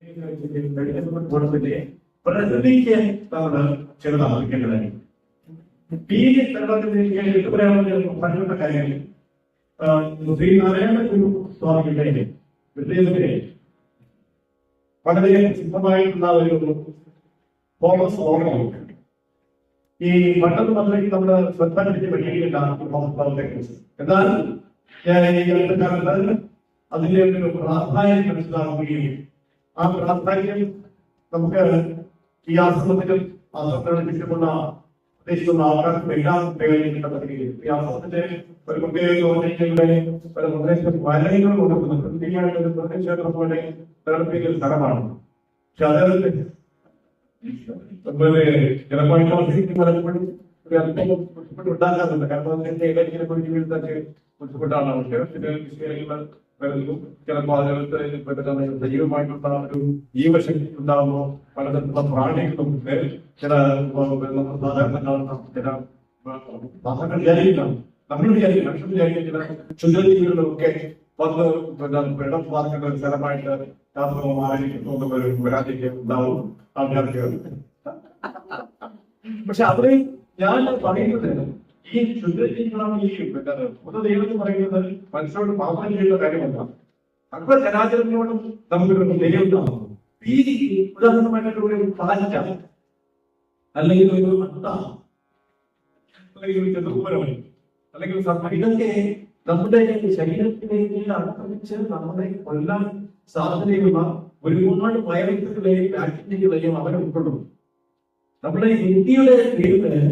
ഗുണത്തിന്റെ പ്രകൃതിക്ക് നമ്മൾ ചിലത് ആവശ്യിക്കേണ്ടതായി ഈ പണ്ടുള്ള കാര്യങ്ങൾ ശ്രീനാരായണ ഗുരു സ്വാമിയുടെ വിദ്യാഭ്യാസത്തിലെ വളരെ പ്രസിദ്ധമായിട്ടുള്ള ഒരു തോമസ് ഓർമ്മ ഈ പണ്ടത്തെ മന്ത്രിക്ക് നമ്മുടെ ശ്രദ്ധ പിടിച്ച് പഠിക്കില്ല തോമസ് ഓർമ്മയെ കുറിച്ച്. എന്നാൽ ഞാൻ ഈ അടുത്ത കാലത്ത് അതിന്റെ ഒരു പ്രാധാന്യം മനസ്സിലാക്കുകയും ആ പ്രാധാന്യം നമുക്ക് ഈ ആശ്രമത്തിലും ആശ്രമത്തിന് ചുറ്റുമുള്ള പ്രദേശത്തുള്ള ആൾക്കാർക്ക് എല്ലാം പ്രയോജനപ്പെട്ട പദ്ധതിയും ഈ ആശ്രമത്തിന്റെ ഒരു പ്രത്യേക പല പ്രദേശം വലയങ്ങൾ കൊടുക്കുന്നുണ്ട്. കൃത്യമായിട്ട് ഒരു പ്രദേശം പോലെ പ്രവർത്തിക്കുന്ന സ്ഥലമാണ്. പക്ഷെ അതേപോലെ ചിലപ്പോൾ പലപ്പോഴും ഉണ്ടാക്കാറുണ്ട്. കാരണം ഇടയ്ക്കിനെ കുറിച്ച് വീഴ്ത്തൊക്കെ ബുദ്ധിമുട്ടാണ്. ചിലപ്പോൾ അതിനകത്ത് ദൈവമായിട്ടുള്ള ഒരു ജീവശക്തി ഉണ്ടാകുമ്പോൾ പലതരത്തിലുള്ള പ്രാണികളും ചില സാധാരണ ചില സാധാരണ വിചാരിക്കണം നമ്മൾ വിചാരിക്കും മനുഷ്യൻ വിചാരിക്കുന്ന ചില ശുദ്ധജീവികളൊക്കെ വന്ന് വെള്ളം പാർക്കുന്ന ഒരു സ്ഥലമായിട്ട് ശാസ്ത്രമായിരിക്കും ഒരു പരാതിക്ക് ഉണ്ടാവും ആൾക്കാർക്ക്. പക്ഷെ അവരെ ഞാൻ പറയുന്നത് ഈ ശുദ്ധജീവികളാണ് ഈ പൊതുദൈവം എന്ന് പറയുന്നത് മനുഷ്യരോട് പാപം ചെയ്യുന്ന കാര്യമല്ല. സർവ്വ ചരാചരങ്ങളോടും നമുക്കൊരു ദൈവം ഉണ്ടാകുന്നു. ഈ ഉദാഹരണമായിട്ട് ഒരു പാറ്റ അല്ലെങ്കിൽ ഒരു അട്ട അല്ലെങ്കിൽ ഒരു ചെറുപ്പരവൻ അല്ലെങ്കിൽ ഇതൊക്കെ നമ്മുടെ ശരീരത്തിലേക്ക് ആക്രമിച്ച് നമ്മളെ കൊല്ലാൻ സാധ്യതയുള്ള ഒരുപാട് വൈറസുകളെയും ബാക്ടീരിയകളെയും അവരെ ഉൾക്കൊള്ളുന്നു. നമ്മുടെ ഇന്ത്യയുടെ പേരില്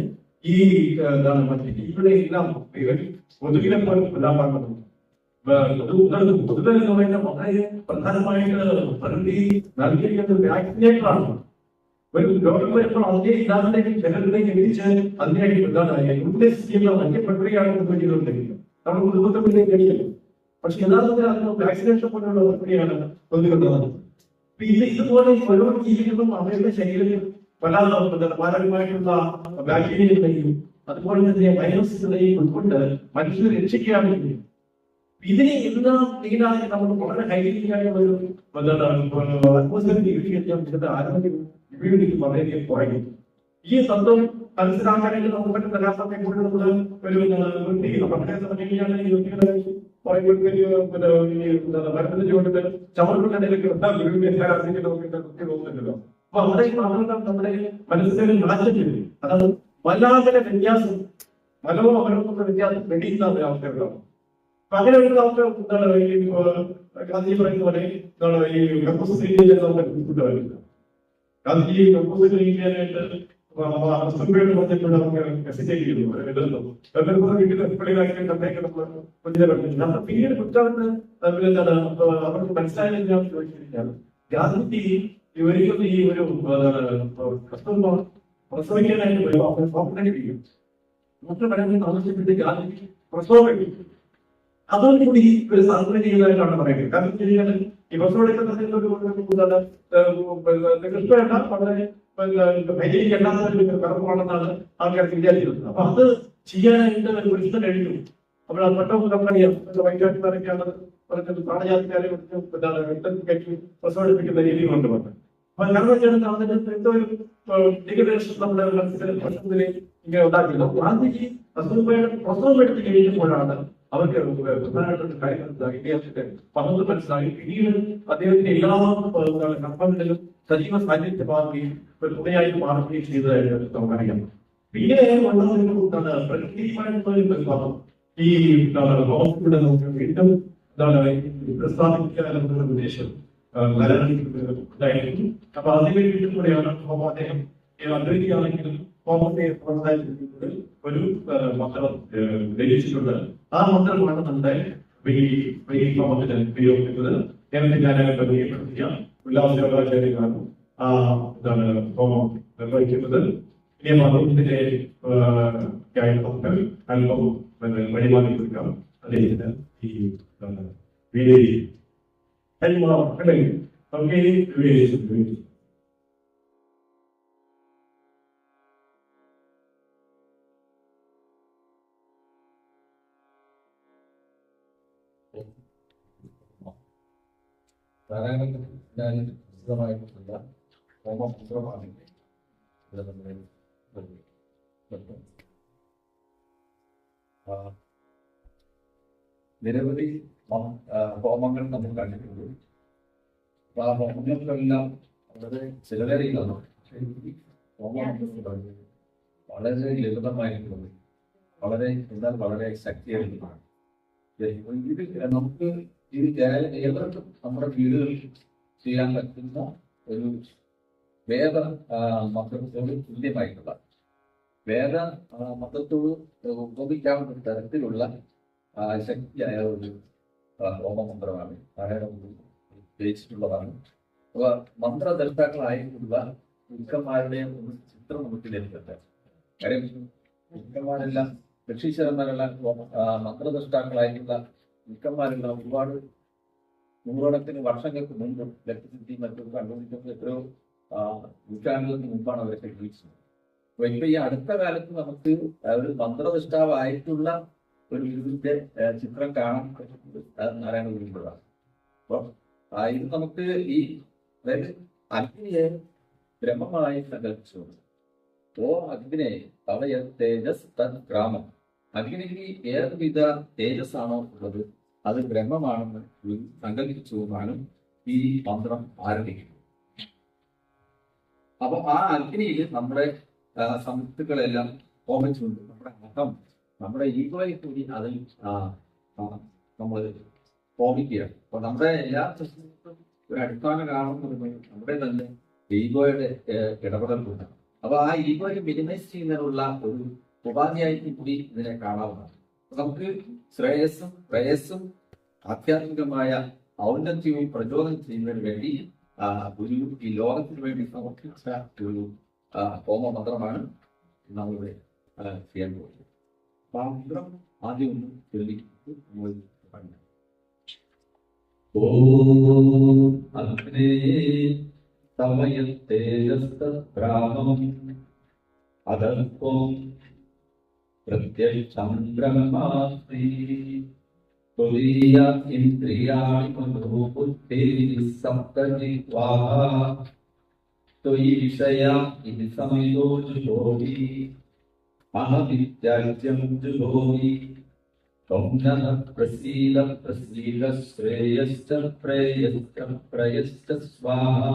ഈ എന്താണ് മറ്റേ ഇവിടെ എല്ലാം കൊതുകിനെ പോലെ കൊല്ലാൻ പാടുന്നു. കൊതുക് എന്ന് പറയുന്ന വളരെ പ്രധാനമായിട്ട് പ്രകൃതി നൽകിയിരിക്കുന്ന വാക്സിനേറ്ററാണ്. ഒരു രോഗം വരുമ്പോൾ അതിനെ ഇല്ലാതെ ജനങ്ങളിലേക്ക് എത്തിച്ച് അതിനായിട്ട് എന്താണ് വലിയ പ്രക്രിയയാണ് ചെയ്തുകൊണ്ടിരിക്കുന്നത്. നമ്മൾ കുടുംബത്തിലേക്ക് കഴിയില്ല. പക്ഷെ യഥാർത്ഥത്തിൽ അതിന് വാക്സിനേഷൻ പോലുള്ള പ്രക്രിയയാണ് കൊതുകുള്ളത്. ഇതുപോലെ ഓരോ ജീവികളും അവരുടെ ശരീരത്തിൽ പല മാരകമായിട്ടുള്ള ബാക്ടീരിയകളെയും അതുപോലെ തന്നെ വൈറസുകളെയും ഉൾക്കൊണ്ട് മനുഷ്യരെ രക്ഷിക്കുകയാണ് ചെയ്യുന്നത്. ഇതിനെ എല്ലാം ക്ലീനാക്കി നമ്മൾ വളരെ ഹൈജീനിക്കായുള്ള ഒരു അറ്റ്മോസ്ഫിയർ ആരോഗ്യ ഇമ്മ്യൂണിറ്റി വളരെയധികം കുറയും. ഈ തത്വം മനസ്സിലാക്കാനായിട്ട് നമുക്ക് പറ്റുന്ന രാഷ്ട്രത്തെ കൂടുതൽ നമ്മൾ മരത്തിന്റെ ചുവട്ടിട്ട് ചവറുകളുടെ അപ്പൊ അവിടെ നമ്മുടെ മനസ്സിൽ മാറ്റം ചെയ്തു. അതാണ് വല്ലാതെ വ്യത്യാസം മനോമനോന്നുള്ള വ്യത്യാസം വെടിയുന്ന അവസ്ഥകളാണ്. അപ്പൊ അങ്ങനെ ഒരു നമുക്ക് എന്താണ് ഈ ഗാന്ധി പറയുന്ന പോലെ എന്താണ് ഈ കമ്പോസ്റ്റ് നമുക്ക് വരുന്നത്. ഗാന്ധി കമ്പോസ്റ്റ് ചെയ്യാനായിട്ട് പിന്നീട് കുറ്റാണ് അവർക്ക് മനസ്സിലായെന്ന് ഞാൻ ചോദിച്ചിരിക്കുകയാണ്. ഗാന്ധി ഒരിക്കലും ഈ ഒരു പ്രസവിക്കാനായിട്ട് താമസിച്ചിട്ട് ഗാന്ധി പ്രസവം കഴിക്കും. അതോടുകൂടി ഒരു സാധന ചെയ്യുന്നതായിട്ടാണ് പറയുന്നത്. കാരണം ഈ പ്രസവം എടുക്കുന്ന കൃഷ്ണ വളരെ കറപ്പാണെന്നാണ് ആൾക്കാർക്ക് വിചാരിക്കുന്നത്. അപ്പൊ അത് ചെയ്യാനായിട്ട് ഒരു പുരുഷൻ കഴിഞ്ഞു. അപ്പോൾ അത് പെട്ടെന്ന് നമുക്കറിയാം വൈദ്യാധികാരൊക്കെയാണ് പറഞ്ഞത് പ്രാണജാതിക്കാരെ കഴിച്ചു പ്രസവടിപ്പിക്കുന്ന രീതി കൊണ്ടുവന്നത്. അപ്പൊ കാരണം വെച്ചാൽ എന്തോ ഒരു ഡിഗ്രഡേഷൻ നമ്മുടെ മനസ്സിലെ ഇങ്ങനെ ഉണ്ടാക്കിയത്. ഗാന്ധിജി പ്രസവം എടുത്ത് കഴിഞ്ഞപ്പോഴാണ് അവർക്ക് പ്രധാനമായിട്ടുള്ള കാര്യങ്ങൾ ഇദ്ദേഹത്തിന്റെ പങ്ക് മനസ്സിലാക്കി. പിന്നീട് അദ്ദേഹത്തിന്റെ എല്ലാ കർമ്മങ്ങളിലും സജീവ സാന്നിധ്യമാകുകയും ഒരു തുണയായി മാറുകയും ചെയ്തതായിട്ട് നമുക്കറിയാം. പിന്നെ പ്രകൃതിയുമായിട്ടുള്ള ഈ നമുക്ക് വീണ്ടും പ്രസ്താവിക്കാനുള്ള ഉദ്ദേശം ഉണ്ടായിരിക്കും. അപ്പൊ അതിന് വീണ്ടും കൂടെയാണ് അദ്ദേഹം അദ്വൈതിയാണെങ്കിലും ഹോമത്തെ ഒരു മന്ത്രം രചിച്ചിട്ടുണ്ട്. ആ മന്ത്രമാണ് നമ്മുടെ ഈ ഹോമത്തിന് ഉപയോഗിക്കുന്നത്. കേരളത്തിൽ ഞാൻ പരിചയപ്പെടുത്തിയ ഉല്ലാസചാര്യങ്ങളാണ് ആ എന്താണ് ഹോമം നിർവഹിക്കുന്നത്. ഇനി മതത്തിന്റെ നമുക്ക് അല്പം വഴിമാറി കൊടുക്കാം. അദ്ദേഹത്തിന് ഈ വീഡിയോ നമുക്ക് പ്രസിദ്ധമായിട്ടുള്ള ഹോമമന്ത്രമാണ് ഇവിടെ നമ്മൾ നിരവധി ഹോമങ്ങൾ നമ്മൾ കണ്ടിട്ടുണ്ട്. അപ്പൊ ആ ഹോമങ്ങൾക്കെല്ലാം വളരെ ചിലവേറിയതാണ്. ഹോമം വളരെ ലളിതമായിട്ടുള്ളത്, വളരെ എന്നാൽ വളരെ ശക്തിയായിട്ടുള്ളതാണ്. ഇത് നമുക്ക് ഇത് ഏവർക്കും നമ്മുടെ വീടുകളിൽ ചെയ്യാൻ പറ്റുന്ന ഒരു വേദ മന്ത്രത്തോട് തുല്യമായിട്ടുള്ള വേദ മന്ത്രത്തോട് ഉപയോഗിക്കാവുന്ന തരത്തിലുള്ള ശക്തിയായ ഒരു ഹോമമന്ത്രമാണ് ഉപയോഗിച്ചിട്ടുള്ളതാണ്. അപ്പൊ മന്ത്രദർശകളായിട്ടുള്ള മിക്കന്മാരുടെ ഒരു ചിത്രം നമുക്ക് ലഭിക്കട്ടെ. കാര്യം മിക്കന്മാരെല്ലാം ഋഷീശ്വരന്മാരെല്ലാം മന്ത്രദർശാക്കളായിട്ടുള്ള മിക്കന്മാരെല്ലാം ഒരുപാട് നൂറുകണക്കിന് വർഷങ്ങൾക്ക് മുമ്പ് ലക്ഷ്യസിദ്ധി മറ്റൊരു കണ്ടുപിടിക്കുന്നത് എത്രയോ നൂറ്റാണ്ടുകൾക്ക് മുമ്പാണ് അവരൊക്കെ ജീവിച്ചത്. അപ്പൊ ഇപ്പൊ ഈ അടുത്ത കാലത്ത് നമുക്ക് ഒരു മന്ത്രനിഷ്ഠാവായിട്ടുള്ള ഒരു ഗുരുവിന്റെ ചിത്രം കാണാൻ പറ്റുന്നത് നാരായണ ഗുരുവിൻ്റെതാണ്. അപ്പൊ ഇത് നമുക്ക് ഈ അതായത് അഗ്നിയെ ബ്രഹ്മമായി സങ്കല്പിച്ചുകൊണ്ട് ഓ അഗ്നെ തവയ തേജസ് തത് ഗ്രാമം, അഗ്നിക്ക് ഏതുവിധ തേജസ്സാണോ ഉള്ളത് അത് ബ്രഹ്മമാണെന്ന് സങ്കല്പിച്ചുകൊണ്ടാണ് ഈ മന്ത്രം ആരംഭിക്കുന്നത്. അപ്പൊ ആ അഗ്നിയിൽ നമ്മുടെ സമ്പത്തുകളെല്ലാം ഹോമിച്ചുകൊണ്ട് നമ്മുടെ അഹം, നമ്മുടെ ഈഗോയെ കൂടി അതിൽ നമ്മൾ ഹോമിക്കുകയാണ്. അപ്പൊ നമ്മുടെ എല്ലാ പ്രശ്നങ്ങൾക്കും ഒരു അടിസ്ഥാന കാരണം എന്ന് പറയുന്നത് നമ്മുടെ തന്നെ ഈഗോയുടെ ഇടപെടൽ കൊണ്ടാണ്. അപ്പൊ ആ ഈഗോയെ മിനിമൈസ് ചെയ്യുന്നതിനുള്ള ഒരു ഉപാധിയായിട്ട് കൂടി ഇതിനെ കാണാവുന്നതാണ്. നമുക്ക് ശ്രേയസ്സും പ്രേയസ്സും ആധ്യാത്മികമായ ഔന്നത്യവും പ്രചോദനം ചെയ്യുന്നതിന് വേണ്ടി ഒരു ഈ ലോകത്തിന് വേണ്ടി സമർപ്പിച്ച ഒരു ഹോമമന്ത്രമാണ് നമ്മളിവിടെ ചെയ്യാൻ പോകുന്നത്. മന്ത്രം ആദ്യം ഒന്ന് ചൊല്ലിയിട്ട് നമ്മൾ പറഞ്ഞു. ഓം അഗ്നേ തവയ തേജസ്ത്രാമം അദർപ്പം പ്രത്യക്ഷം ബ്രഹ്മാസ്മി തുരീയ ഇന്ദ്രിയാണി മനോബുദ്ധി സപ്തജിത്വാ ത്വയി വിഷയാ ഇതി സമിതോ ജുഹോമി അഹമിത്യാജ്യം ജുഹോമി ത്വം നഃ പ്രസീദ പ്രസീദ ശ്രേയശ്ച പ്രേയശ്ച പ്രയശ്ച സ്വാഹാ.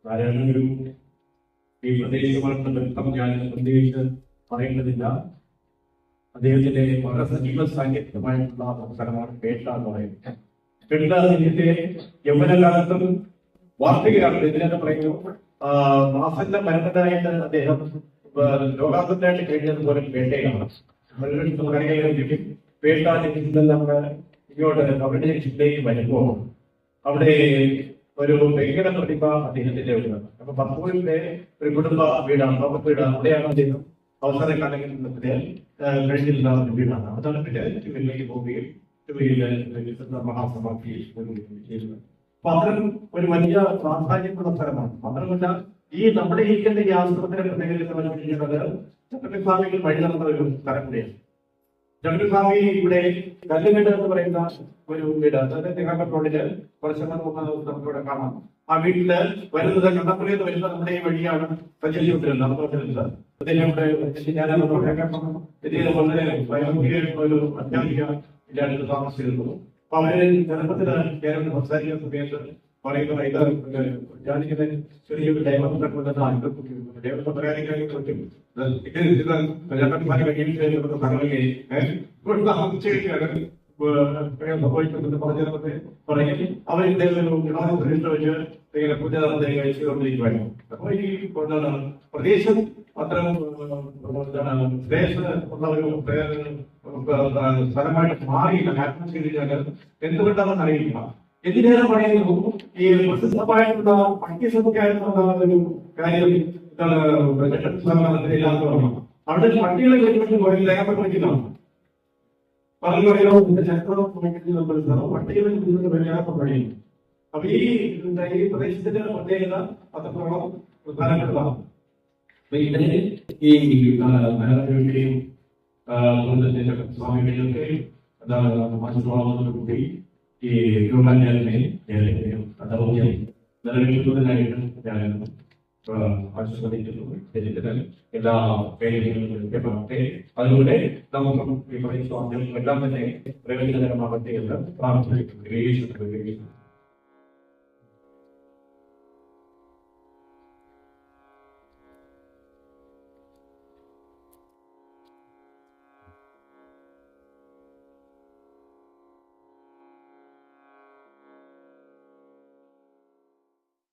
നാരായണ ഗുരു ഈ പ്രദേശമായിട്ടുള്ള ബന്ധം ഞാൻ പ്രത്യേകിച്ച് പറയേണ്ടതില്ല. അദ്ദേഹത്തിന്റെ വളരെ സജീവ സാങ്കേതികമായിട്ടുള്ള അവസരമാണ് പേട്ട എന്ന് പറയുന്നത്. പേട്ട ഇതിന്റെ യൗവനകാലത്തും വാർത്തകയാണ്. ഇതിനെന്ന് പറയുന്നു മാസന്റെ മരണനായിട്ട് അദ്ദേഹം ലോകാന്തരായിട്ട് കഴിഞ്ഞതുപോലെ പേട്ടയാണ്. പേട്ട നമ്മുടെ ഇങ്ങോട്ട് കവടിയ ജില്ലയിൽ വരുമ്പോൾ അവിടെ ഒരു വെങ്കട പ്രതിഭ അദ്ദേഹത്തിന്റെ വീടാണ്. അപ്പൊ പത്തൂരിന്റെ ഒരു കുടുംബ വീടാണ്, വീടാണ്. അവിടെയാണ് അദ്ദേഹം അവസര കാലങ്ങളിൽ കഴിഞ്ഞിരുന്ന വീടാണ്. അതാണ് പിന്നെ ഭൂമിയിൽ മഹാസമാധി ചെയ്യുന്നത്. അപ്പൊ അത്തരം ഒരു വലിയ പ്രാധാന്യമുള്ള സ്ഥലമാണ്. മാത്രമല്ല ഈ നമ്മുടെ ഇരിക്കുന്ന ഈ ആശ്രമത്തിനെ പ്രതികരിക്കുന്നത് ചന്ദ്രസ്വാമികൾ വഴി നടന്ന ഒരു സ്ഥലം കൂടിയാണ്. ചന്ദ്രസ്വാമി ഇവിടെ കല്ലുകെട്ട് എന്ന് പറയുന്ന ഒരു വീട്, അതായത് തിരുവനന്തപുരത്തില് കുറച്ച് നമുക്കിവിടെ കാണാം. ആ വീട്ടില് വരുന്നത് കണ്ടപ്പുറത്ത് വരുന്ന നമ്മുടെ ഈ വഴിയാണ് സഞ്ചരിച്ചുകൊണ്ടിരുന്നത്. അദ്ദേഹം വളരെ ഒരു അധ്യാപിക ഇല്ലാണ്ട് താമസിച്ചിരുന്നു. അപ്പൊ അവര് ചെറുപ്പത്തില് കേരളത്തിൽ സംസാരിക്കുന്ന സമയത്ത് പറയുന്ന ചെറിയൊരു ഡൈവർട്ടൊക്കെ പറയാനും പറ്റും. പറയും അവരുടെ ഇങ്ങനെ പൂജാതന്ത്രം കഴിച്ചുകൊണ്ടിരിക്കുവായിരുന്നു. അപ്പൊ ഈ പ്രദേശം അത്തരം ഉള്ള ഒരു സ്ഥലമായിട്ട് മാറിയില്ല. കാരണം ചെയ്ത് കഴിഞ്ഞാൽ എന്തുകൊണ്ടാണെന്ന് അറിയില്ല. എന്തിനേറെ പറയുന്നു ഈ പ്രസിദ്ധമായിട്ടുള്ള പട്ടികസംഖ്യയായിട്ടുള്ള ഒരു കാര്യം അവിടെ പട്ടികളെ കഴിഞ്ഞിട്ട് പോയി രേഖപ്പെടുത്തിയതാണ്. പറഞ്ഞു പറയുമോ ചരിത്രം പട്ടികളെ രേഖപ്പെടുകയും. അപ്പൊ ഈ പ്രദേശത്തിന്റെ പ്രത്യേകത അത്രത്തോളം പ്രധാനപ്പെട്ടതാണ്. ഈ സ്വാമികളൊക്കെ കൂടി ഈ ഹ്യൂമാനിറ്റിനെ നിലനിൽക്കുന്നതിനായിട്ട് ഞാൻ ആശ്വസിക്കുന്നു. എല്ലാ പേരുകളും ലഭ്യമാകട്ടെ. അതിലൂടെ നമുക്ക് ഈ പറയുന്ന സ്വാതന്ത്ര്യം എല്ലാം തന്നെ പ്രയോജനകരമാകട്ടെ എന്ന് പ്രാർത്ഥിക്കുന്നു.